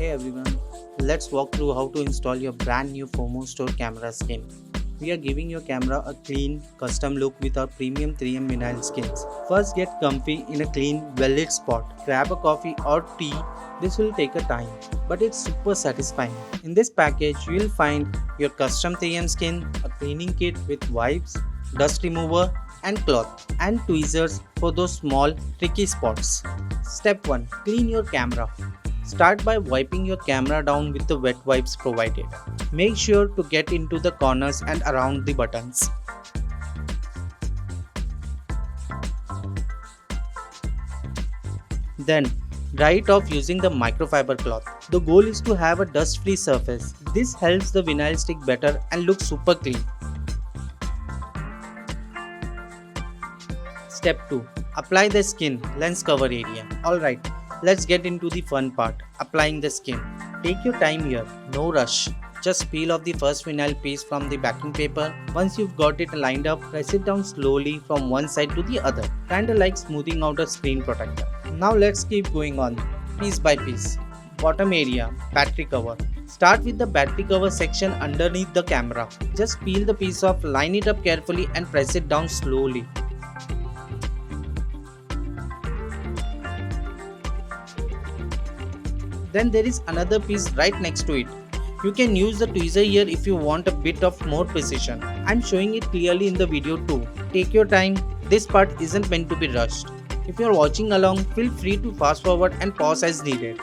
Hey everyone, let's walk through how to install your brand new Fomo Store camera skin. We are giving your camera a clean, custom look with our premium 3M vinyl skins. First, get comfy in a clean, well-lit spot. Grab a coffee or tea. This will take a time, but it's super satisfying. In this package, you will find your custom 3M skin, a cleaning kit with wipes, dust remover, and cloth, and tweezers for those small, tricky spots. Step 1. Clean your camera. Start by wiping your camera down with the wet wipes provided. Make sure to get into the corners and around the buttons. Then, dry it off using the microfiber cloth. The goal is to have a dust-free surface. This helps the vinyl stick better and look super clean. Step 2. Apply the skin lens cover area. Alright, let's get into the fun part, applying the skin. Take your time here, no rush. Just peel off the first vinyl piece from the backing paper. Once you've got it lined up, press it down slowly from one side to the other, kinda like smoothing out a screen protector. Now let's keep going on, piece by piece. Bottom area, battery cover. Start with the battery cover section underneath the camera. Just peel the piece off, line it up carefully and press it down slowly. Then there is another piece right next to it. You can use the tweezer here if you want a bit of more precision. I'm showing it clearly in the video too. Take your time, this part isn't meant to be rushed. If you are watching along, feel free to fast forward and pause as needed.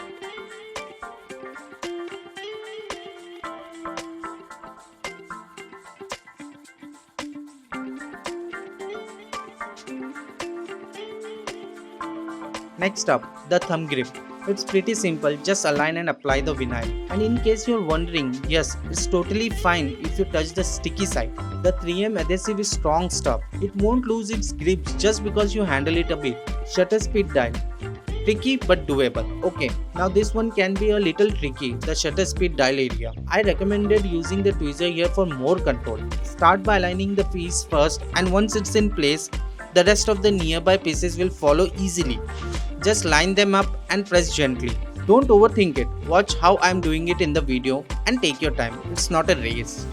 Next up, the thumb grip. It's pretty simple, just align and apply the vinyl. And in case you're wondering, yes, it's totally fine if you touch the sticky side. The 3M adhesive is strong stuff. It won't lose its grip just because you handle it a bit. Shutter speed dial. Tricky but doable. Okay, now this one can be a little tricky, the shutter speed dial area. I recommended using the tweezer here for more control. Start by aligning the piece first, and once it's in place, the rest of the nearby pieces will follow easily. Just line them up and press gently. Don't overthink it. Watch how I am doing it in the video and take your time. It's not a race.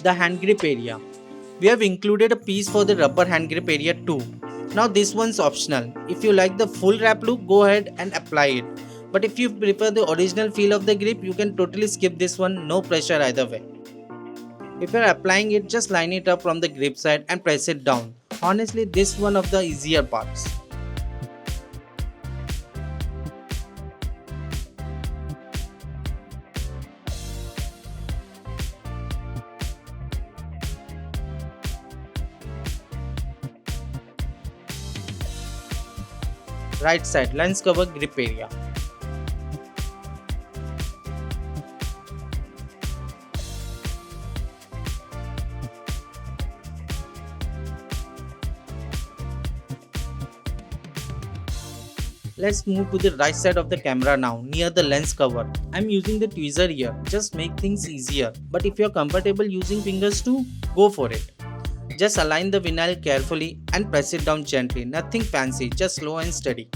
The hand grip area. We have included a piece for the rubber hand grip area too. Now this one's optional. If you like the full wrap look, go ahead and apply it. But if you prefer the original feel of the grip, you can totally skip this one, no pressure either way. If you are applying it, just line it up from the grip side and press it down. Honestly, this is one of the easier parts. Right side, lens cover grip area. Let's move to the right side of the camera now, near the lens cover. I'm using the tweezer here, just make things easier. But if you're comfortable using fingers too, go for it. Just align the vinyl carefully and press it down gently. Nothing fancy, just slow and steady.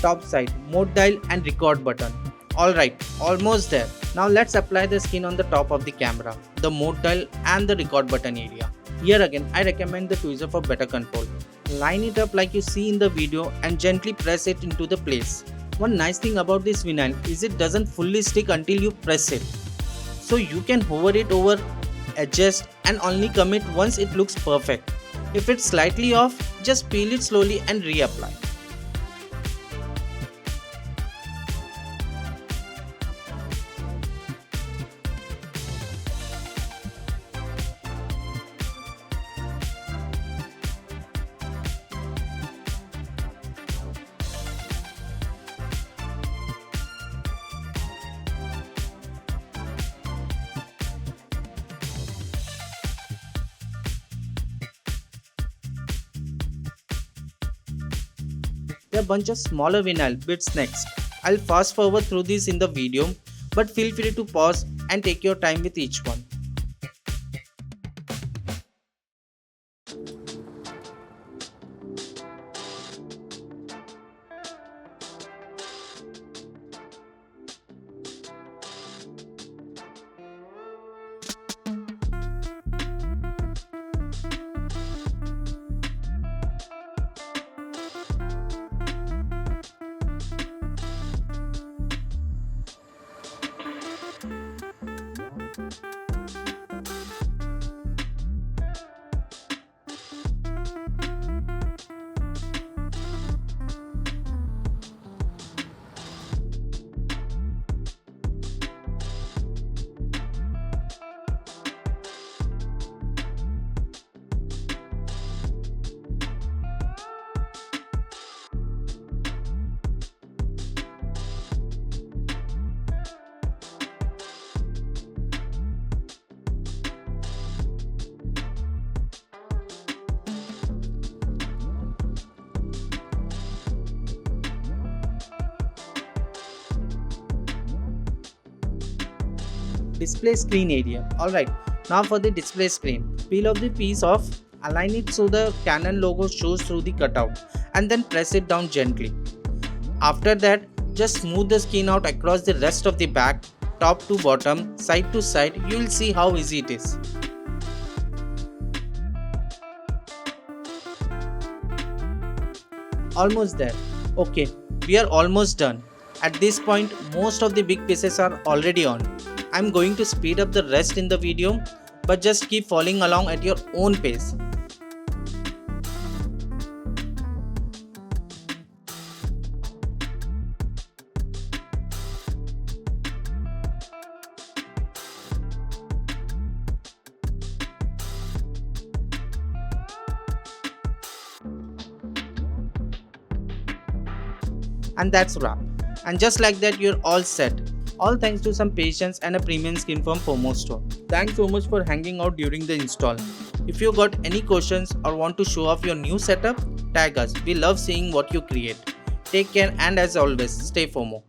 Top side, mode dial and record button. Alright, almost there. Now let's apply the skin on the top of the camera, the mode dial and the record button area. Here again, I recommend the tweezer for better control. Line it up like you see in the video and gently press it into the place. One nice thing about this vinyl is it doesn't fully stick until you press it. So you can hover it over, adjust and only commit once it looks perfect. If it's slightly off, just peel it slowly and reapply. There are a bunch of smaller vinyl bits next. I'll fast forward through these in the video, but feel free to pause and take your time with each one. Display screen area. Alright, now for the display screen. Peel off the piece off, align it so the Canon logo shows through the cutout and then press it down gently. After that, just smooth the skin out across the rest of the back, top to bottom, side to side. You will see how easy it is. Almost there. Okay, we are almost done. At this point, most of the big pieces are already on. I'm going to speed up the rest in the video, but just keep following along at your own pace. And that's wrap. And just like that, you're all set. All thanks to some patience and a premium skin from Fomo Store. Thanks so much for hanging out during the install. If you got any questions or want to show off your new setup, tag us. We love seeing what you create. Take care and as always, stay Fomo.